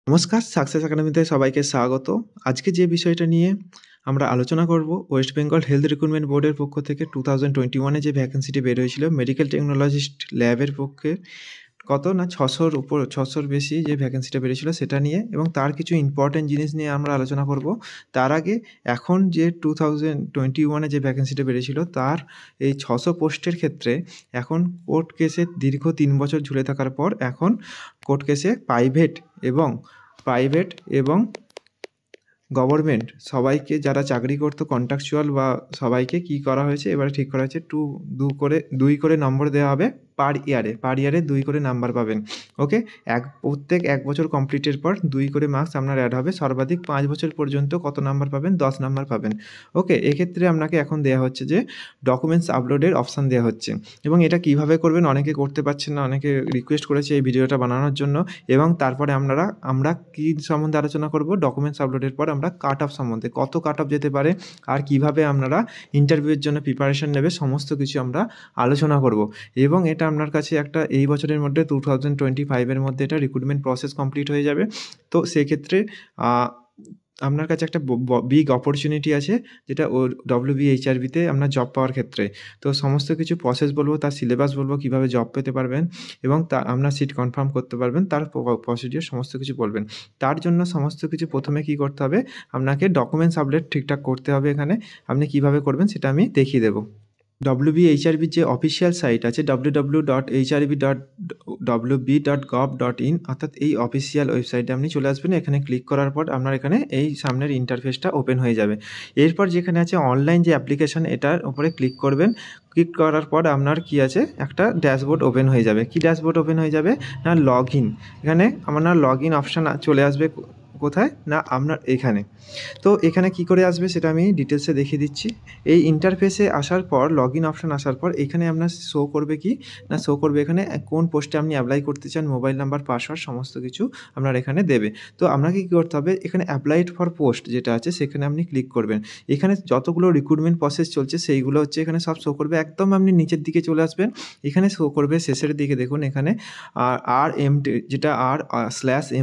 নমস্কার, সাকসেস একাডেমিতে সবাইকে স্বাগত। আজকে যে বিষয়টা নিয়ে আমরা আলোচনা করব, ওয়েস্ট বেঙ্গল হেলথ রিক্রুটমেন্ট বোর্ডের পক্ষ থেকে 2021 যে ভ্যাকেন্সিটি বের হয়েছিল মেডিকেল টেকনোলজিস্ট ল্যাবের পক্ষে কত না 600-র বেশি যে ভ্যাকেন্সিটা বেরিয়েছিল সেটা নিয়ে এবং তার কিছু ইম্পর্টেন্ট জিনিস নিয়ে আমরা আলোচনা করব। তার আগে এখন যে 2021 যে ভ্যাকেন্সিটা বেরিয়েছিল তার এই 600 পোস্টের ক্ষেত্রে এখন কোর্ট কেসে দীর্ঘ 3 বছর ঝুলে থাকার পর এখন কোর্ট কেসে প্রাইভেট এবং গভর্নমেন্ট সবাইকে যারা চাকরি করতো কন্ট্রাকচুয়াল বা সবাইকে কি করা হয়েছে এবারে ঠিক করা হয়েছে 2 করে নম্বর দেওয়া হবে পার ইয়ারে 2 করে নাম্বার পাবেন। ওকে, প্রত্যেক 1 বছর কমপ্লিটের পর 2 করে মার্কস আপনার অ্যাড হবে। সর্বাধিক 5 বছর পর্যন্ত কত নাম্বার পাবেন? 10 নাম্বার পাবেন। ওকে, এক্ষেত্রে আপনাকে এখন দেওয়া হচ্ছে যে ডকুমেন্টস আপলোডের অপশান দেওয়া হচ্ছে এবং এটা কিভাবে করবেন অনেকে করতে পারছেন না, অনেকে রিকোয়েস্ট করেছে এই ভিডিওটা বানানোর জন্য এবং তারপরে আমরা কী সম্বন্ধে আলোচনা করব, ডকুমেন্টস আপলোডের পর আমরা কাট অফ সম্বন্ধে, কত কাট অফ যেতে পারে আর কিভাবে আপনারা ইন্টারভিউয়ের জন্য প্রিপারেশন নেবে সমস্ত কিছু আমরা আলোচনা করব এবং এটা আপনার কাছে একটা এই বছরের মধ্যে 2025-এর মধ্যে এটা রিক্রুটমেন্ট প্রসেস কমপ্লিট হয়ে যাবে। তো সেক্ষেত্রে আপনার কাছে একটা বিগ অপরচুনিটি আছে যেটা WBHRBতে আপনার জব পাওয়ার ক্ষেত্রে। তো সমস্ত কিছু প্রসেস বলবো, তার সিলেবাস বলবো, কীভাবে জব পেতে পারবেন এবং আপনার সিট কনফার্ম করতে পারবেন, তার প্রসিডিওর সমস্ত কিছু বলবেন। তার জন্য সমস্ত কিছু প্রথমে কী করতে হবে, আপনাকে ডকুমেন্টস আপডেট ঠিকঠাক করতে হবে। এখানে আপনি কীভাবে করবেন সেটা আমি দেখিয়ে দেবো। WBHRBর যে অফিসিয়াল সাইট আছে www.hrb.wb.gov.in অর্থাৎ এই অফিসিয়াল ওয়েবসাইটে আপনি চলে আসবেন। এখানে ক্লিক করার পর আপনার এখানে এই সামনের ইন্টারফেসটা ওপেন হয়ে যাবে। এরপর যেখানে আছে অনলাইন যে অ্যাপ্লিকেশান এটার উপরে ক্লিক করবেন। ক্লিক করার পর আপনার কি আছে, একটা ড্যাশবোর্ড ওপেন হয়ে যাবে। কি ড্যাশবোর্ড ওপেন হয়ে যাবে না, লগ ইন। এখানে আপনার লগ ইন অপশান চলে আসবে কোথায় না আপনার এখানে। তো এখানে কি করে আসবে সেটা আমি ডিটেলসে দেখিয়ে দিচ্ছি। এই ইন্টারফেসে আসার পর লগ ইন অপশান আসার পর এখানে আপনার শো করবে কি না, শো করবে এখানে কোন পোস্টে আপনি অ্যাপ্লাই করতে চান, মোবাইল নাম্বার, পাসওয়ার্ড সমস্ত কিছু আপনার এখানে দেবে। তো আপনাকে কী করতে হবে, এখানে অ্যাপ্লাইড ফর পোস্ট যেটা আছে সেখানে আপনি ক্লিক করবেন। এখানে যতগুলো রিক্রুটমেন্ট প্রসেস চলছে সেইগুলো হচ্ছে এখানে সব শো করবে। একদম আপনি নিচের দিকে চলে আসবেন, এখানে শো করবে শেষের দিকে দেখুন এখানে RMT যেটা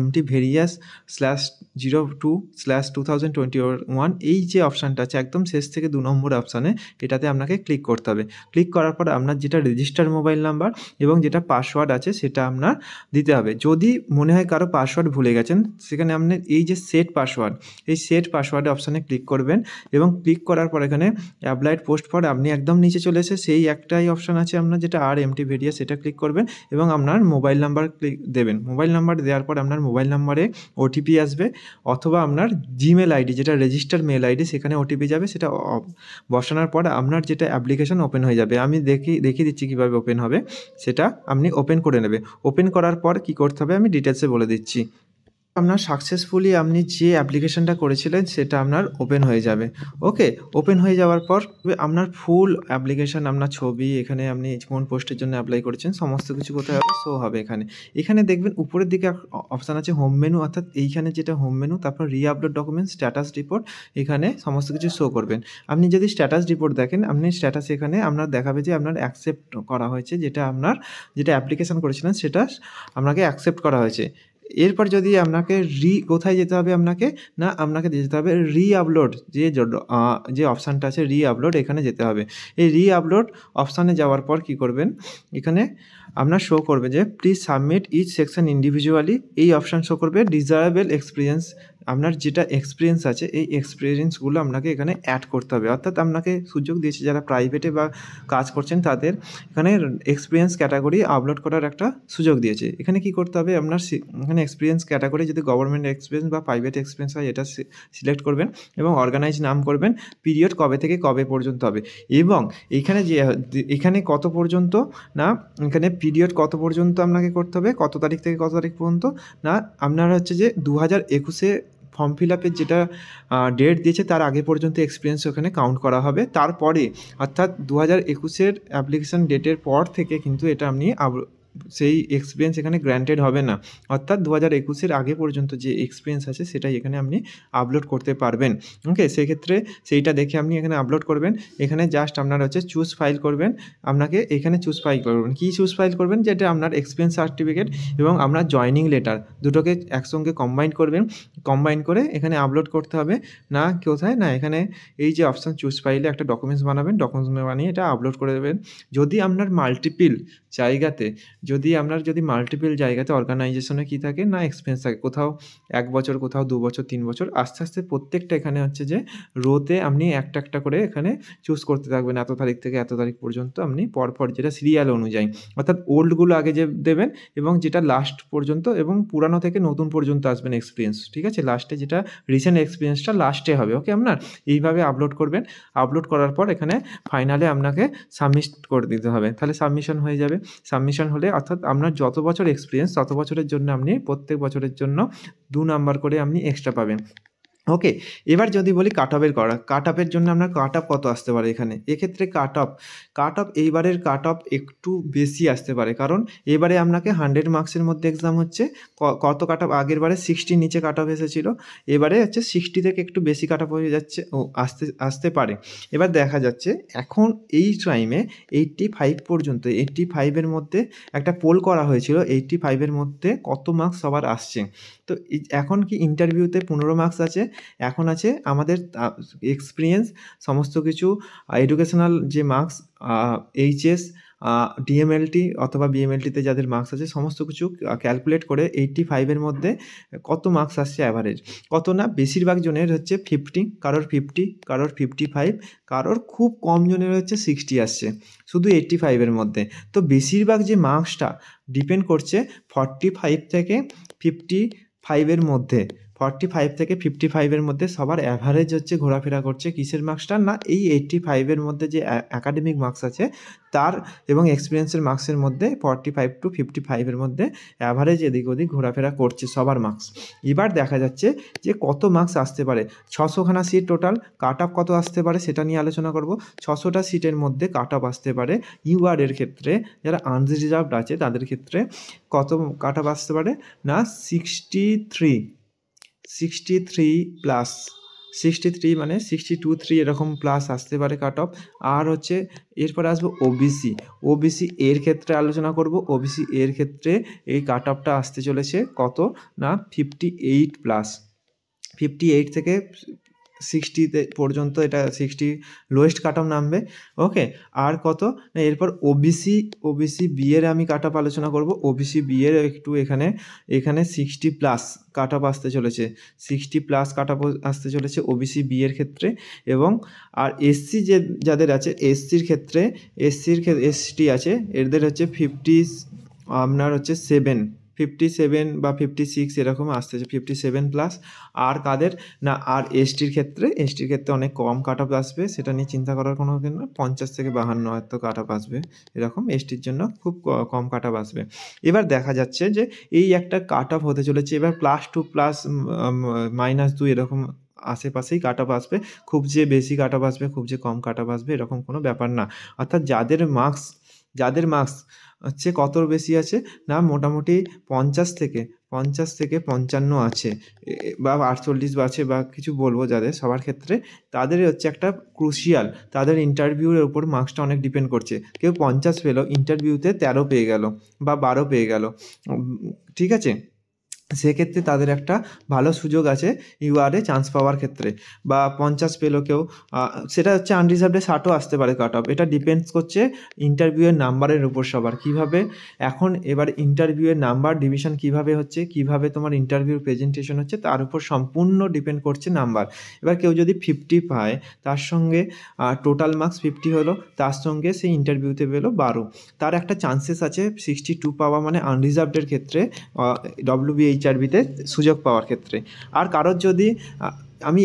/MT ভেরিয়াস /02/2021 এই যে অপশানটা আছে একদম শেষ থেকে 2 নম্বর অপশানে, এটাতে আপনাকে ক্লিক করতে হবে। ক্লিক করার পর আপনার যেটা রেজিস্টার মোবাইল নাম্বার এবং যেটা পাসওয়ার্ড আছে সেটা আপনার দিতে হবে। যদি মনে হয় কারো পাসওয়ার্ড ভুলে গেছেন, সেখানে আপনি এই যে সেট পাসওয়ার্ড, এই সেট পাসওয়ার্ড অপশানে ক্লিক করবেন এবং ক্লিক করার পর এখানে অ্যাপ্লাইড পোস্ট ফর আপনি একদম নিচে চলে এসে সেই একটাই অপশান আছে আপনার যেটা RMT ভেরিয়াস, সেটা ক্লিক করবেন এবং আপনার মোবাইল নাম্বার দেবেন। মোবাইল নাম্বার দেওয়ার পর আপনার মোবাইল নাম্বারে OTP আসবে অথবা আপনার জিমেল আইডি যেটা রেজিস্টার মেল আইডি সেখানে OTP যাবে। সেটা বসানোর পর আপনার যেটা অ্যাপ্লিকেশন ওপেন হয়ে যাবে। আমি দেখিয়ে দিচ্ছি কীভাবে ওপেন হবে, সেটা আপনি ওপেন করে নেবে। ওপেন করার পর কী করতে হবে আমি ডিটেলসে বলে দিচ্ছি। আপনার সাকসেসফুলি আপনি যে অ্যাপ্লিকেশনটা করেছিলেন সেটা আপনার ওপেন হয়ে যাবে। ওকে, ওপেন হয়ে যাওয়ার পর আপনার ফুল অ্যাপ্লিকেশন, আপনার ছবি, এখানে আপনি কোন পোস্টের জন্য অ্যাপ্লাই করেছেন সমস্ত কিছু কোথায় হবে, শো হবে এখানে। এখানে দেখবেন উপরের দিকে অপশান আছে হোম মেনু, অর্থাৎ এইখানে যেটা হোম মেনু, তারপর রিআপলোড ডকুমেন্ট, স্ট্যাটাস রিপোর্ট, এখানে সমস্ত কিছু শো করবেন। আপনি যদি স্ট্যাটাস রিপোর্ট দেখেন, আপনি স্ট্যাটাস এখানে আপনার দেখাবে যে আপনার অ্যাকসেপ্ট করা হয়েছে, যেটা যেটা অ্যাপ্লিকেশন করেছিলেন সেটা আপনাকে অ্যাকসেপ্ট করা হয়েছে। এরপর যদি আপনাকে কোথায় যেতে হবে, আপনাকে যেতে হবে রিআপলোড যে অপশানটা আছে রিআপলোড, এখানে যেতে হবে। এই রিআপলোড অপশানে যাওয়ার পর কি করবেন, এখানে আপনার শো করবে যে please submit each section individually, এই অপশান শো করবে। ডিজায়ারেবল এক্সপিরিয়েন্স, আপনার যেটা এক্সপিরিয়েন্স আছে এই এক্সপিরিয়েন্সগুলো আপনাকে এখানে অ্যাড করতে হবে। অর্থাৎ আপনাকে সুযোগ দিয়েছে যারা প্রাইভেটে বা কাজ করছেন তাদের এখানে এক্সপিরিয়েন্স ক্যাটাগরি আপলোড করার একটা সুযোগ দিয়েছে। এখানে কি করতে হবে, আপনার এখানে এক্সপিরিয়েন্স ক্যাটাগরি যদি গভর্নমেন্ট এক্সপিরিয়েন্স বা প্রাইভেট এক্সপিরিয়েন্স হয় এটা সিলেক্ট করবেন এবং অর্গানাইজ নাম করবেন, পিরিয়ড কবে থেকে কবে পর্যন্ত হবে এবং এখানে কত পর্যন্ত না, এখানে পিরিয়ড কত পর্যন্ত আপনাকে করতে হবে, কত তারিখ থেকে কত তারিখ পর্যন্ত না, আপনার হচ্ছে যে 2021-এ ফর্ম ফিল আপের যেটা ডেট দিয়েছে তার আগে পর্যন্ত এক্সপিরিয়েন্স ওখানে কাউন্ট করা হবে। তারপরে অর্থাৎ 2021-এর অ্যাপ্লিকেশান ডেটের পর থেকে কিন্তু এটা আপনি সেই এক্সপিরিয়েন্স এখানে গ্র্যান্টেড হবে না। অর্থাৎ 2021-এর আগে পর্যন্ত যে এক্সপিরিয়েন্স আছে সেটাই এখানে আপনি আপলোড করতে পারবেন। ওকে, সেক্ষেত্রে সেইটা দেখে আপনি এখানে আপলোড করবেন। এখানে জাস্ট আপনার হচ্ছে চুজ ফাইল করবেন, আপনাকে এখানে চুজ ফাইল করবেন। কী চুজ ফাইল করবেন? যেটা আপনার এক্সপিরিয়েন্স সার্টিফিকেট এবং আপনার জয়েনিং লেটার দুটোকে একসঙ্গে কম্বাইন করবেন। কম্বাইন করে এখানে আপলোড করতে হবে। না কোথায় না, এখানে এই যে অপশান চুজ ফাইলে একটা ডকুমেন্টস বানাবেন, ডকুমেন্টস বানিয়ে এটা আপলোড করে দেবেন। যদি আপনার মাল্টিপল জায়গাতে অর্গানাইজেশনে কী থাকে না, এক্সপিরিয়েন্স থাকে, কোথাও 1 বছর, কোথাও 2 বছর, 3 বছর, আস্তে আস্তে প্রত্যেকটা এখানে হচ্ছে যে রোতে আপনি একটা একটা করে এখানে চুজ করতে থাকবেন। এত তারিখ থেকে এত তারিখ পর্যন্ত আপনি পরপর যেটা সিরিয়াল অনুযায়ী, অর্থাৎ ওল্ডগুলো আগে যে দেবেন এবং যেটা লাস্ট পর্যন্ত এবং পুরানো থেকে নতুন পর্যন্ত আসবেন এক্সপিরিয়েন্স, ঠিক আছে? লাস্টে যেটা রিসেন্ট এক্সপিরিয়েন্সটা লাস্টে হবে। ওকে, আপনার এইভাবে আপলোড করবেন। আপলোড করার পর এখানে ফাইনালে আপনাকে সাবমিট করে দিতে হবে, তাহলে সাবমিশন হয়ে যাবে। সাবমিশন হলে অর্থাৎ আপনার যত বছর এক্সপিরিয়েন্স তত বছরের জন্য আপনি প্রত্যেক বছরের জন্য 2 নাম্বার করে আপনি এক্সট্রা পাবেন। ওকে, এবার যদি বলি কাট অফের জন্য আপনার কাট অফ কত আসতে পারে এখানে? এক্ষেত্রে কাট অফ এইবারের কাট অফ একটু বেশি আসতে পারে, কারণ এবারে আপনাকে 100 মার্কসের মধ্যে এক্সাম হচ্ছে। কত কাট অফ? আগের বারে 60 নিচে কাট অফ এসেছিল, এবারে হচ্ছে 60 থেকে একটু বেশি কাট অফ হয়ে যাচ্ছে, আসতে পারে। এবার দেখা যাচ্ছে এখন এই টাইমে 85 পর্যন্ত, 85-এর মধ্যে একটা পোল করা হয়েছিল, 85-এর মধ্যে কত মার্কস সবার আসছে। তো এখন কি ইন্টারভিউতে 15 মার্কস আছে, এখন আছে আমাদের এক্সপিরিয়েন্স, সমস্ত কিছু এডুকেশনাল যে মার্কস, এইচএস, ডিএমএলটি অথবা বিএমএলটিতে যাদের মার্কস আছে সমস্ত কিছু ক্যালকুলেট করে 85-এর মধ্যে কত মার্কস আসছে অ্যাভারেজ, কত না বেশিরভাগ জনের হচ্ছে 50, কারোর 50, কারোর 55, কারোর খুব কম জনের হচ্ছে 60 আসছে শুধু 85-এর মধ্যে। তো বেশিরভাগ যে মার্কসটা ডিপেন্ড করছে 45 থেকে 55-এর মধ্যে, 45 থেকে 55-এর মধ্যে সবার অ্যাভারেজ হচ্ছে ঘোরাফেরা করছে কিসের মার্কসটা না, এই 85-এর মধ্যে যে অ্যাকাডেমিক মার্কস আছে তার এবং এক্সপিরিয়েন্সের মার্কসের মধ্যে 45 to 55-এর মধ্যে অ্যাভারেজ এদিক ওদিক ঘোরাফেরা করছে সবার মার্কস। এবার দেখা যাচ্ছে যে কত মার্কস আসতে পারে। 600খানা সিট টোটাল, কাট অফ কত আসতে পারে সেটা নিয়ে আলোচনা করব। 600টা সিটের মধ্যে কাট অফ আসতে পারে ইউআরের ক্ষেত্রে, যারা আনরিজার্ভড আছে তাদের ক্ষেত্রে কত কাট অফ আসতে পারে না 63 প্লাস, 63 মানে 62-3 এরকম প্লাস আসতে পারে কাট অফ। আর হচ্ছে এরপরে আসবো ওবিসি এর ক্ষেত্রে আলোচনা করব। ওবিসি এর ক্ষেত্রে এই কাট অফটা আসতে চলেছে কত না 58 প্লাস, 58 থেকে 60 পর্যন্ত, এটা 60 লোয়েস্ট কাট অফ নামবে। ওকে, আর কত না এরপর ওবিসি বি এর আমি কাট অফ আলোচনা করব। ওবিসি বি এর একটু এখানে 60 প্লাস কাট অফ আসতে চলেছে, 60 প্লাস কাট অফ আসতে চলেছে ওবিসি বি এর ক্ষেত্রে। এবং আর এসসি যাদের আছে এসটি আছে এদের হচ্ছে 50, আপনার হচ্ছে 57 বা 56 এরকম আসতেছে, 57 প্লাস। আর কাদের না, আর এসটির ক্ষেত্রে অনেক কম কাট অফ আসবে, সেটা নিয়ে চিন্তা করার কোনো না, 50 থেকে 52 হয়তো কাট অফ আসবে, এরকম এসটির জন্য খুব কম কাট অফ আসবে। এবার দেখা যাচ্ছে যে এই একটা কাট অফ হতে চলেছে, এবার +2 প্লাস -2 এরকম আশেপাশেই কাট অফ আসবে, খুব যে বেশি কাট অফ আসবে খুব যে কম কাট অফ আসবে এরকম কোনো ব্যাপার না। অর্থাৎ যাদের মার্কস হচ্ছে কত বেশি আছে না মোটামুটি 50 থেকে 55 আছে, বা 48 আছে বা কিছু বলবো, যাদের সবার ক্ষেত্রে তাদের হচ্ছে একটা ক্রুশিয়াল, তাদের ইন্টারভিউর উপর মার্কসটা অনেক ডিপেন্ড করছে। কেউ 50 পেলো, ইন্টারভিউতে 13 পেয়ে গেল বা 12 পেয়ে গেল, ঠিক আছে, সেক্ষেত্রে তাদের একটা ভালো সুযোগ আছে ইউআরে চান্স পাওয়ার ক্ষেত্রে। বা 50 পেলো কেউ, সেটা হচ্ছে আনরিজার্ভডে 60ও আসতে পারে কাট অফ, এটা ডিপেন্ডস করছে ইন্টারভিউয়ের নাম্বারের উপর সবার কীভাবে। এখন এবার ইন্টারভিউয়ের নাম্বার ডিভিশন কীভাবে হচ্ছে, কীভাবে তোমার ইন্টারভিউর প্রেজেন্টেশন হচ্ছে তার উপর সম্পূর্ণ ডিপেন্ড করছে নাম্বার। এবার কেউ যদি 50 পায়, তার সঙ্গে টোটাল মার্কস 50 হলো, তার সঙ্গে সেই ইন্টারভিউতে পেলো 12, তার একটা চান্সেস আছে 62 পাওয়া, মানে আনরিজার্ভডের ক্ষেত্রে WBHRBতে সুযোগ পাওয়ার ক্ষেত্রে। আর কারোর যদি আমি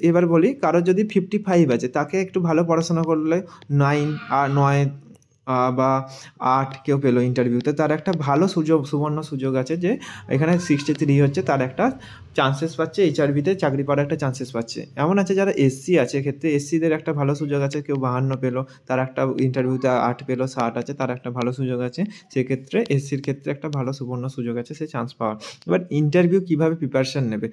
এবার বলি, কারোর যদি 55 আছে তাকে একটু ভালো পড়াশোনা করলে 9 বা 8 কেউ পেলো ইন্টারভিউতে, তার একটা ভালো সুবর্ণ সুযোগ আছে যে এখানে 63 হচ্ছে, তার একটা চান্সেস পাচ্ছে, এইচআরবিতে চাকরি পাওয়ার একটা চান্সেস পাচ্ছে। এমন আছে যারা এসসি আছে, ক্ষেত্রে এসসিদের একটা ভালো সুযোগ আছে, কেউ 52 পেলো, তার একটা ইন্টারভিউতে 8 পেলো, 60 আছে, তার একটা ভালো সুযোগ আছে। সেক্ষেত্রে এসসির ক্ষেত্রে একটা ভালো সুবর্ণ সুযোগ আছে সে চান্স পাওয়ার। এবার ইন্টারভিউ কীভাবে প্রিপারেশান নেবে?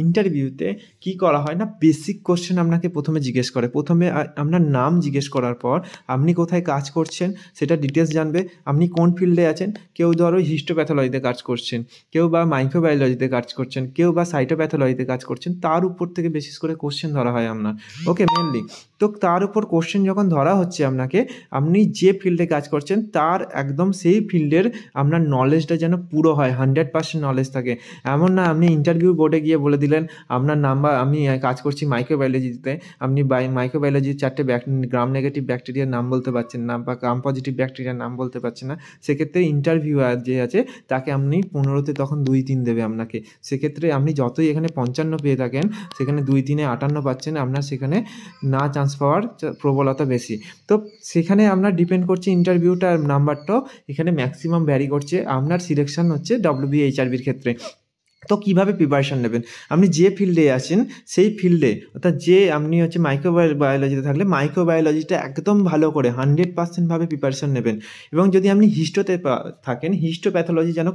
ইন্টারভিউতে কী করা হয় না, বেসিক কোশ্চেন আপনাকে প্রথমে জিজ্ঞেস করে। প্রথমে আপনার নাম জিজ্ঞেস করার পর আপনি কোথায় কাজ করছেন সেটা ডিটেলস জানবে, আপনি কোন ফিল্ডে আছেন। কেউ ধরো হিস্টোপ্যাথোলজিতে কাজ করছেন, কেউ বা মাইক্রোবায়োলজিতে কাজ করছেন, কেউ বা সাইটোপ্যাথোলজিতে কাজ করছেন, তার উপর থেকে বেসিস করে কোশ্চেন ধরা হয় আপনার। ওকে, মেনলি তো তার উপর কোশ্চেন যখন ধরা হচ্ছে আপনাকে, আপনি যে ফিল্ডে কাজ করছেন তার একদম সেই ফিল্ডের আপনার নলেজটা যেন পুরো হয়, 100% নলেজ থাকে। এমন না আপনি ইন্টারভিউ বোর্ডে গিয়ে বলে দিলেন আপনার নাম্বার, আমি কাজ করছি মাইক্রোবায়োলজিতে, আপনি মাইক্রোবায়োলজির 4টে গ্রাম নেগেটিভ ব্যাকটেরিয়ার নাম বলতে পারছেন না বা গ্রাম পজিটিভ ব্যাকটেরিয়ার নাম বলতে পারছেন না। সেক্ষেত্রে ইন্টারভিউয়ার যে আছে তাকে আপনি 15তে তখন 2-3 দেবে আপনাকে। সেক্ষেত্রে আপনি যতই এখানে 55 পেয়ে থাকেন, সেখানে 2-3-এ 58 পাচ্ছেন, আপনার সেখানে না চান্স পাওয়ার প্রবলতা বেশি। তো সেখানে আপনার ডিপেন্ড করছে ইন্টারভিউটার নাম্বারটাও এখানে ম্যাক্সিমাম ভ্যারি করছে। আপনার সিলেকশন হচ্ছে WBHRBর ক্ষেত্রে। তো কীভাবে প্রিপারেশান নেবেন? আপনি যে ফিল্ডে আছেন সেই ফিল্ডে, অর্থাৎ যে আপনি হচ্ছে বায়োলজিতে থাকলে মাইক্রোবায়োলজিটা একদম ভালো করে 100% ভাবে প্রিপারেশান নেবেন। এবং যদি আপনি হিস্টোতে থাকেন, হিস্টোপ্যাথোলজি যেন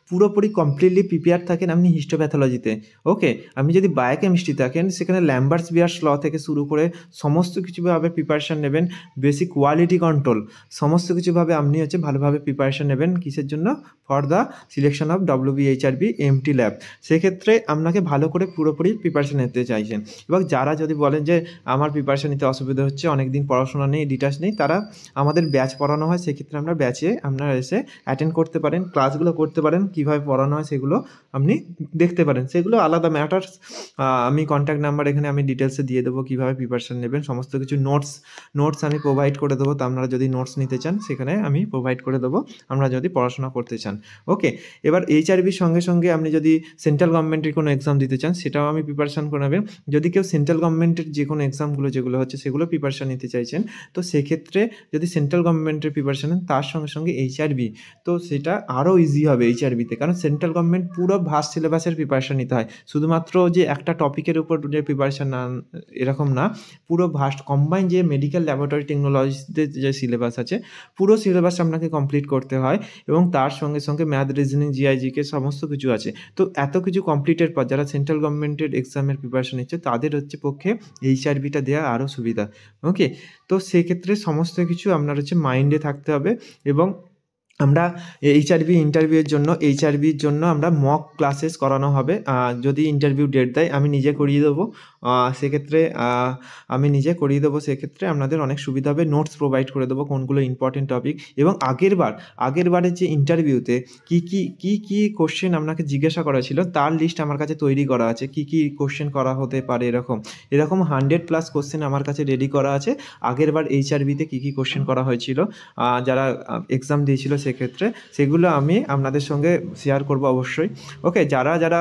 পুরোপুরি কমপ্লিটলি প্রিপেয়ার থাকেন আপনি হিস্টোপ্যাথোলজিতে। ওকে, আপনি যদি বায়োকেমিস্ট্রি থাকেন সেখানে ল্যাম্বার্টস বিয়ার্স ল থেকে শুরু করে সমস্ত কিছুভাবে প্রিপারেশান নেবেন। বেসিক কোয়ালিটি কন্ট্রোল সমস্ত কিছুভাবে আপনি হচ্ছে ভালোভাবে প্রিপারেশান নেবেন। কিসের জন্য? For the selection of WBHRB MT lab. সেক্ষেত্রে আপনাকে ভালো করে পুরোপুরি প্রিপারেশান নিতে চাইছেন। এবং যারা যদি বলেন যে আমার প্রিপারেশান নিতে অসুবিধা হচ্ছে, অনেক দিন পড়াশোনা নেই, ডিটেলস নেই, তারা আমাদের ব্যাচ পড়ানো হয়, সেক্ষেত্রে আমরা ব্যাচে আপনারা এসে অ্যাটেন্ড করতে পারেন, ক্লাসগুলো করতে পারেন, কীভাবে পড়ানো হয় সেগুলো আপনি দেখতে পারেন। সেগুলো আলাদা ম্যাটার্স। আমি কন্ট্যাক্ট নাম্বার এখানে আমি ডিটেলসে দিয়ে দেবো, কীভাবে প্রিপারেশান নেবেন সমস্ত কিছু। নোটস আমি প্রোভাইড করে দেবো, তো আপনারা যদি নোটস নিতে চান সেখানে আমি প্রোভাইড করে দেবো, আপনারা যদি পড়াশোনা করতে চান। ওকে, এবার এইচআরবির সঙ্গে সঙ্গে আপনি যদি সেন্ট্রাল গভর্নমেন্টের কোনো এক্সাম দিতে চান সেটাও আমি প্রিপারেশান করাবেন। যদি কেউ সেন্ট্রাল গভর্নমেন্টের যে কোনো এক্সামগুলো যেগুলো হচ্ছে সেগুলো প্রিপারেশান নিতে চাইছেন, তো সেক্ষেত্রে যদি সেন্ট্রাল গভর্নমেন্টের প্রিপারেশান নেন তার সঙ্গে সঙ্গে এইচআরবি, তো সেটা আরও ইজি হবে এইচআরবিতে। কারণ সেন্ট্রাল গভর্নমেন্ট পুরো ভাস্ট সিলেবাসের প্রিপারেশান নিতে হয়, শুধুমাত্র যে একটা টপিকের উপর যে প্রিপারেশান না এরকম না, পুরো ভাস্ট কম্বাইন যে মেডিকেল ল্যাবরেটরি টেকনোলজিতে যে সিলেবাস আছে পুরো সিলেবাস আপনাকে কমপ্লিট করতে হয়। এবং তার সঙ্গে সঙ্গে ম্যাথ, রিজনিং, জিআইজিকে সমস্ত কিছু আছে। তো এত কিছু কমপ্লিটের পর যারা সেন্ট্রাল গভর্নমেন্টের এক্সামের প্রিপারেশান নিচ্ছে তাদের হচ্ছে পক্ষে এইচআরবিটা দেওয়া আরও সুবিধা। ওকে, তো সেক্ষেত্রে সমস্ত কিছু আপনার হচ্ছে মাইন্ডে থাকতে হবে। এবং আমরা এইচআরবি ইন্টারভিউয়ের জন্য এইচআরবির জন্য আমরা মক ক্লাসেস করানো হবে। যদি ইন্টারভিউ ডেট দেয় আমি নিজে করিয়ে দেবো। সেক্ষেত্রে আমি নিজে করিয়ে দেবো, সেক্ষেত্রে আপনাদের অনেক সুবিধা হবে। নোটস প্রোভাইড করে দেবো কোনগুলো ইম্পর্টেন্ট টপিক। এবং আগেরবারের যে ইন্টারভিউতে কী কোশ্চেন আপনাকে জিজ্ঞাসা করা ছিল তার লিস্ট আমার কাছে তৈরি করা আছে। কী কোশ্চেন করা হতে পারে এরকম 100+ কোশ্চেন আমার কাছে রেডি করা আছে। আগেরবার এইচআরবিতে কী কোশ্চেন করা হয়েছিল যারা এক্সাম দিয়েছিল, সেক্ষেত্রে সেগুলো আমি আপনাদের সঙ্গে শেয়ার করব অবশ্যই। ওকে, যারা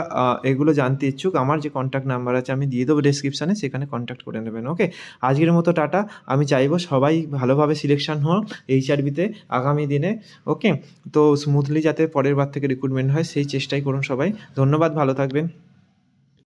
এগুলো জানতে ইচ্ছুক আমার যে কন্ট্যাক্ট নাম্বার আছে আমি দিয়ে দেবো ডেসক্রিপশানে, সেখানে কন্ট্যাক্ট করে নেবেন। ওকে, আজকের মতো টাটা। আমি চাইবো সবাই ভালোভাবে সিলেকশন হোক এইচআরবিতে আগামী দিনে। ওকে, তো স্মুথলি যাতে পরের বার থেকে রিক্রুটমেন্ট হয় সেই চেষ্টাই করুন সবাই। ধন্যবাদ, ভালো থাকবেন।